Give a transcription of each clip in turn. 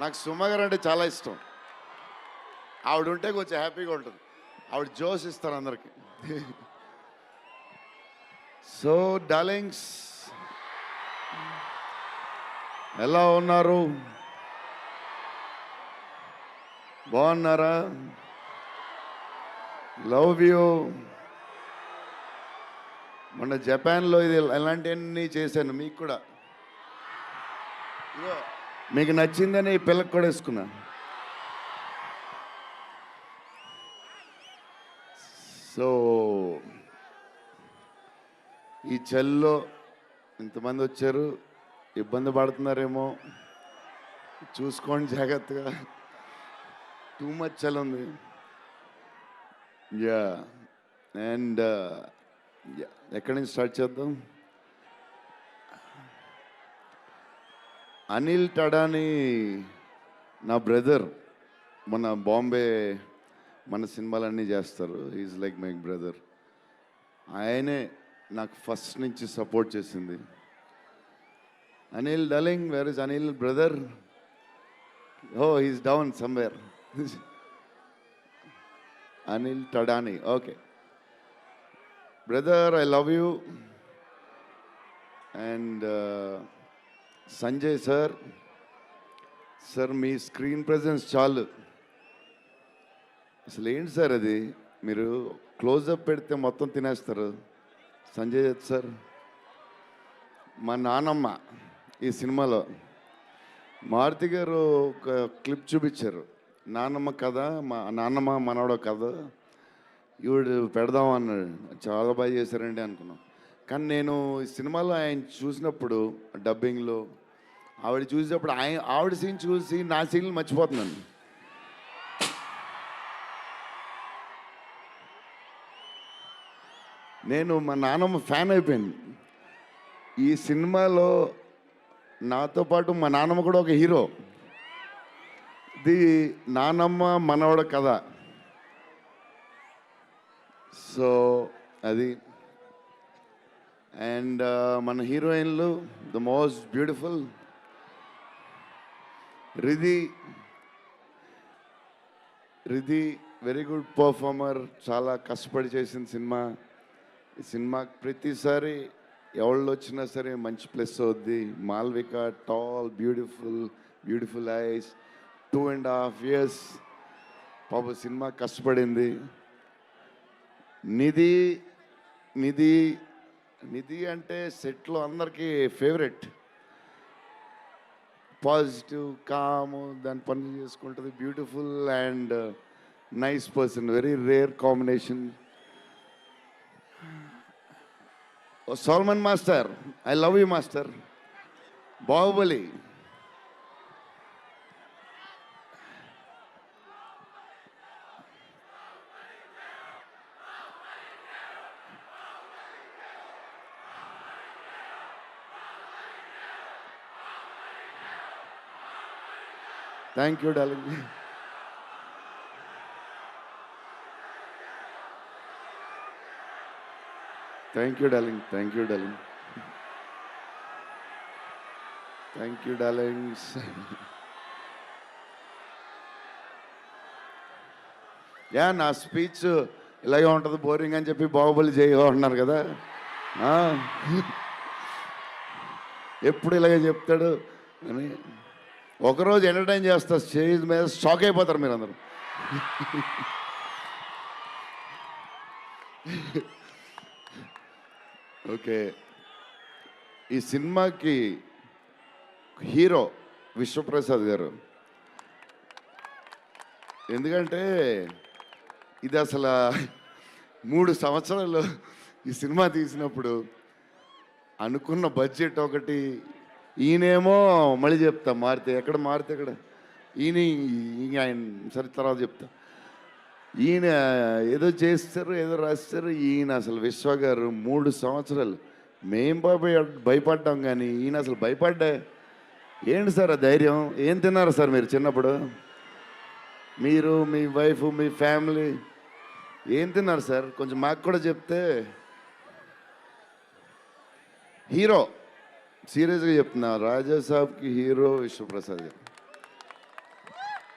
నాకు సుమ గారు అంటే చాలా ఇష్టం. ఆవిడ ఉంటే కొంచెం హ్యాపీగా ఉంటుంది. ఆవిడ జోష్ ఇస్తారు అందరికి. సో డార్లింగ్స్, ఎలా ఉన్నారు? బాగున్నారా? Love you. మొన్న జపాన్లో ఇది ఎలాంటివన్నీ చేశాను మీకు కూడా. ఇగో మీకు నచ్చిందని ఈ పిల్లకి కూడా వేసుకున్నా. సో ఈ చలిలో ఇంతమంది వచ్చారు, ఇబ్బంది పడుతున్నారేమో, చూసుకోండి జాగ్రత్తగా. టూ మచ్ చలి ఉంది. యా అండ్ ఎక్కడి నుంచి స్టార్ట్ చేద్దాం? అనిల్ టడాని నా బ్రదర్. మన బాంబే మన సినిమాలన్నీ చేస్తారు. Is like my brother. ఆయనే నాకు ఫస్ట్ నుంచి సపోర్ట్ చేసింది. Anil darling, where is Anil brother? Oh he's down somewhere. Anil Thadani, okay brother, I love you. And Sanjay sir, sir మీ స్క్రీన్ ప్రెజెన్స్ చాలు. అసలు ఏంటి సార్ అది? మీరు క్లోజప్ పెడితే మొత్తం తినేస్తారు. సంజయ్ దత్ సార్, మా నానమ్మ ఈ సినిమాలో మారుతి గారు ఒక క్లిప్ చూపించారు. నాన్నమ్మ కథ, మా నాన్నమ్మ మనవడ కథ ఈవిడు పెడదాం అన్నాడు. చాలా బాగా చేశారండి అనుకున్నాం. కానీ నేను ఈ సినిమాలో ఆయన చూసినప్పుడు డబ్బింగ్లో ఆవిడ చూసినప్పుడు ఆవిడ సీన్ చూసి నా సీన్లు మర్చిపోతున్నాను. నేను మా నాన్నమ్మ ఫ్యాన్ అయిపోయాను. ఈ సినిమాలో నాతో పాటు మా నాన్నమ్మ కూడా ఒక హీరో. ఇది నానమ్మ మనవడ కథ. సో అది. అండ్ మన హీరోయిన్లు the most beautiful Riddhi. Very good performer. చాలా కష్టపడి చేసిన సినిమా. ఈ సినిమాకి ప్రతిసారి ఎవళ్ళు వచ్చినా సరే మంచి ప్లస్ అవుద్ది. Malvika, tall, beautiful eyes, 2.5 years పాప సినిమా కష్టపడింది. నిధి అంటే సెట్లో అందరికీ ఫేవరెట్. పాజిటివ్, కాము, దాని పని చేసుకుంటుంది. Beautiful and nice person. Very rare combination. Salman master, I love you master. Baahubali, thank you darling. Thank you darling. Darlings. Yeah, నా స్పీచ్ ఇలాగే ఉంటుంది, బోరింగ్ అని చెప్పి బాహుబలి చేయన్నారు కదా. ఎప్పుడు ఇలాగే చెప్తాడు అని ఒకరోజు ఎంటర్టైన్ చేస్తా. స్టేజ్ మీద షాక్ అయిపోతారు మీరు అందరూ. ఓకే, ఈ సినిమాకి హీరో విశ్వప్రసాద్ గారు. ఎందుకంటే ఇది అసలు 3 సంవత్సరాలు ఈ సినిమా తీసినప్పుడు అనుకున్న బడ్జెట్ ఒకటి. ఈయనేమో మళ్ళీ చెప్తా మారితే ఎక్కడ ఆయన సరే తర్వాత చెప్తా. ఈయన ఏదో చేస్తారు, ఏదో రాస్తారు. ఈయన అసలు విశ్వ గారు 3 సంవత్సరాలు మేం భయపడ్డాం, కానీ ఈయన అసలు భయపడ్డా. ఏంటి సార్ ఆ ధైర్యం? ఏం తిన్నారు సార్ మీరు చిన్నప్పుడు? మీరు, మీ వైఫ్, మీ ఫ్యామిలీ ఏం తిన్నారు సార్? కొంచెం మాకు కూడా చెప్తే. హీరో, సీరియస్గా చెప్తున్నా, రాజా సాబ్కి హీరో విశ్వప్రసాద్ గారు.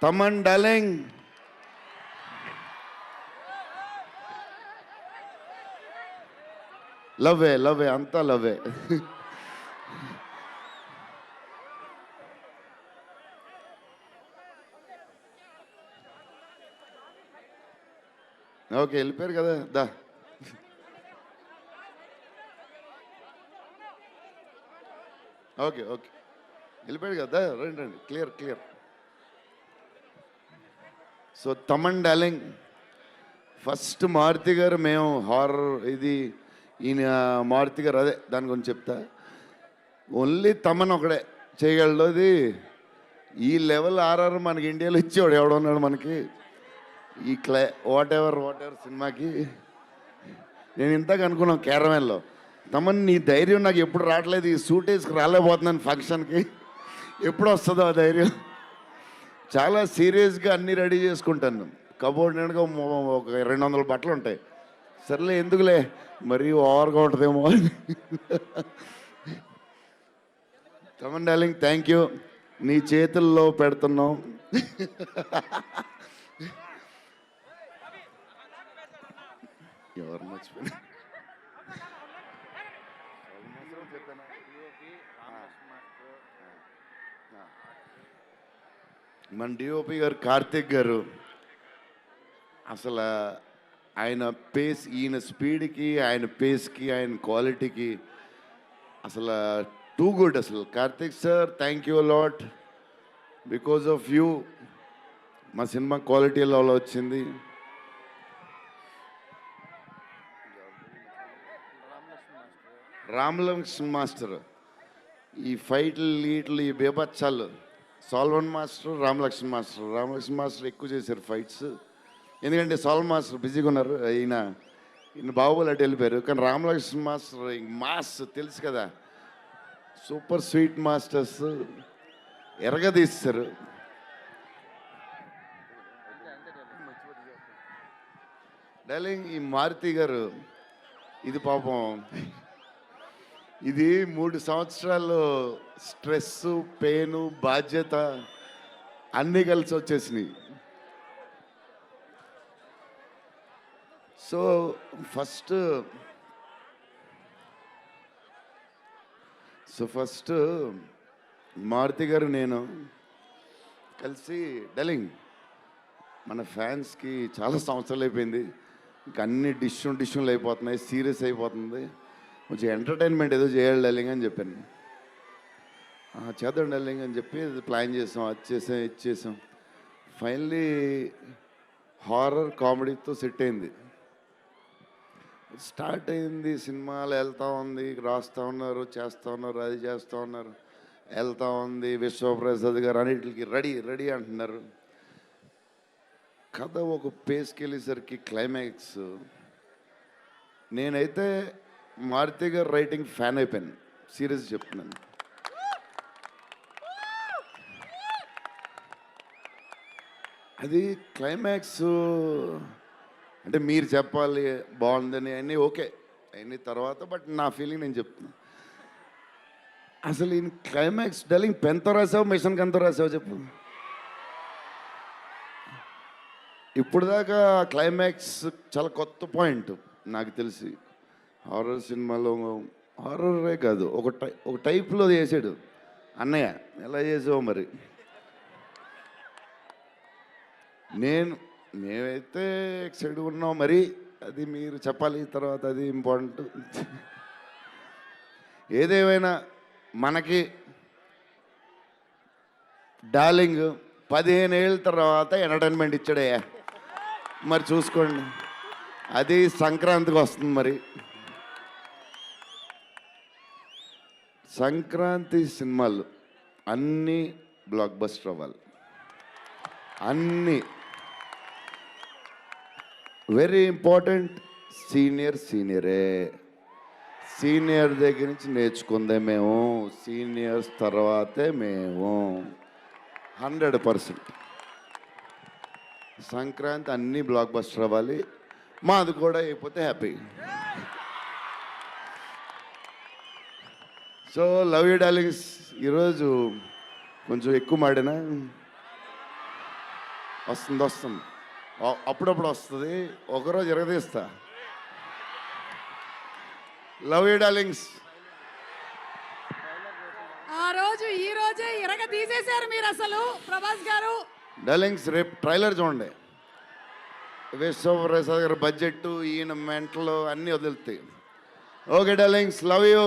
తమన్ డార్లింగ్, లవ్వే అంతా లవ్వే. ఓకే, వెళ్ళిపోయారు కదా, దా. ఓకే వెళ్ళిపోయాడు కదా, రండి clear. So Thaman darling, first Maruthi గారు, మేము హారర్ ఇది ఈయన మారుతి గారు, అదే దాని గురించి చెప్తా. ఓన్లీ తమన్ ఒకడే చేయగలడు అది. ఈ లెవెల్ ఆర్ఆర్ మనకి ఇండియాలో ఇచ్చేవాడు ఎవడున్నాడు మనకి ఈ వాట్ ఎవర్ సినిమాకి. నేను ఇంతకు అనుకున్నాను క్యారవాన్లో, తమన్ నీ ధైర్యం నాకు ఎప్పుడు రావట్లేదు, ఈ సూట్ వేసుకు రాలేకపోతున్నాను ఫంక్షన్కి, ఎప్పుడు వస్తుందో ఆ ధైర్యం. చాలా సీరియస్గా అన్నీ రెడీ చేసుకుంటాను. కబోర్డ్ నిండుగా ఒక 200 బట్టలు ఉంటాయి. సర్లే ఎందుకులే మరీ ఓవర్గా ఉంటుందేమో. తమన్ డార్లింగ్, థ్యాంక్ యూ, నీ చేతుల్లో పెడుతున్నాం. ఎవరు మర్చిపోయినా మన డిఓపి గారు కార్తిక్ గారు, అసలు ఆయన పేస్, ఈయన స్పీడ్కి, ఆయన పేస్కి, ఆయన క్వాలిటీకి అసలు టూ గుడ్. అసలు Karthik sir, thank you lot. Because of you మా సినిమా క్వాలిటీ లెవెల్ వచ్చింది. రామలక్ష్మణ్ మాస్టర్ ఈ ఫైట్లు వీటిలు ఈ బేబచ్చాలు, సాల్వన్ మాస్టర్, రామలక్ష్మణ్ మాస్టర్ ఎక్కువ చేశారు ఫైట్స్. ఎందుకంటే సాల్వన్ మాస్టర్ బిజీగా ఉన్నారు, ఈయన బాహుబలి అటు వెళ్ళిపోయారు. కానీ రామలక్ష్మణ్ మాస్టర్ మాస్ తెలుసు కదా, సూపర్ స్వీట్ మాస్టర్స్ ఎరగదీస్తారు. డార్లింగ్, ఈ మారుతి గారు ఇది పాపం, ఇది 3 సంవత్సరాలు స్ట్రెస్, పెయిన్, బాధ్యత అన్నీ కలిసి వచ్చేసినాయి. సో ఫస్ట్ మారుతి గారు నేను కలిసి, డార్లింగ్ మన ఫ్యాన్స్కి చాలా సంవత్సరాలు అయిపోయింది, ఇంకా అన్ని డిష్యూలు అయిపోతున్నాయి, సీరియస్ అయిపోతుంది, కొంచెం ఎంటర్టైన్మెంట్ ఏదో చేయాలి డార్లింగ్ అని చెప్పాను. చేద్దాం డార్లింగ్ అని చెప్పి ప్లాన్ చేసాం, ఇది చేసాం. ఫైనలీ హారర్ కామెడీతో సెట్ అయింది. స్టార్ట్ అయింది, సినిమాలు వెళ్తూ ఉంది, రాస్తూ ఉన్నారు, చేస్తూ ఉన్నారు, అది చేస్తూ ఉన్నారు, వెళ్తూ ఉంది. విశ్వప్రసాద్ గారు అన్నిటికి రెడీ అంటున్నారు. కథ ఒక పేస్కి వెళ్ళేసరికి క్లైమాక్స్, నేనైతే మారుతి గారు రైటింగ్ ఫ్యాన్ అయిపోయాను, సీరియస్ చెప్తున్నాను. అది క్లైమాక్స్ అంటే మీరు చెప్పాలి బాగుందని అన్నీ ఓకే అన్ని తర్వాత, బట్ నా ఫీలింగ్ నేను చెప్తున్నా. అసలు ఈ క్లైమాక్స్ డార్లింగ్ పెన్తో రాసావు, మిషన్కి ఎంతో రాసావు చెప్పు. ఇప్పుడు దాకా క్లైమాక్స్ చాలా కొత్త పాయింట్ నాకు తెలిసి. హారర్ సినిమాలో హారరే కాదు, ఒక టైప్లో చేసాడు అన్నయ్య. ఎలా చేసావు మరి? మేమైతే ఎక్సైడ్గా ఉన్నాం, మరి అది మీరు చెప్పాలి తర్వాత, అది ఇంపార్టెంట్. ఏదేమైనా మనకి డార్లింగ్ 15 ఏళ్ళ తర్వాత ఎంటర్టైన్మెంట్ ఇచ్చాడయ్యా, మరి చూసుకోండి. అది సంక్రాంతికి వస్తుంది. మరి సంక్రాంతి సినిమాలు అన్నీ బ్లాక్ బస్టర్ అవ్వాలి, అన్నీ. Very important, సీనియరే. సీనియర్ దగ్గర నుంచి నేర్చుకుందే మేము, సీనియర్స్ తర్వాతే మేము. 100% సంక్రాంతి అన్నీ బ్లాక్ బస్టర్ అవ్వాలి, మాది కూడా అయిపోతే happy. So love you darlings. ఈరోజు కొంచెం ఎక్కువ మాడినా వస్తుంది అప్పుడప్పుడు వస్తుంది, ఒకరోజు ఎరగదీస్తా. Love you darlings. ఆ రోజు ఈ రోజే ఇరగ తీసేశారు మీరు అసలు ప్రభాస్ గారు. డార్లింగ్స్ రేపు ట్రైలర్ చూడండి. విశ్వప్రసాద్ గారి బడ్జెట్, ఈయన మెంటలు అన్నీ వదులుతాయి. Okay darlings, love you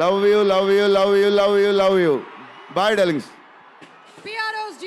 love you love you love you love you love you. Bye darlings.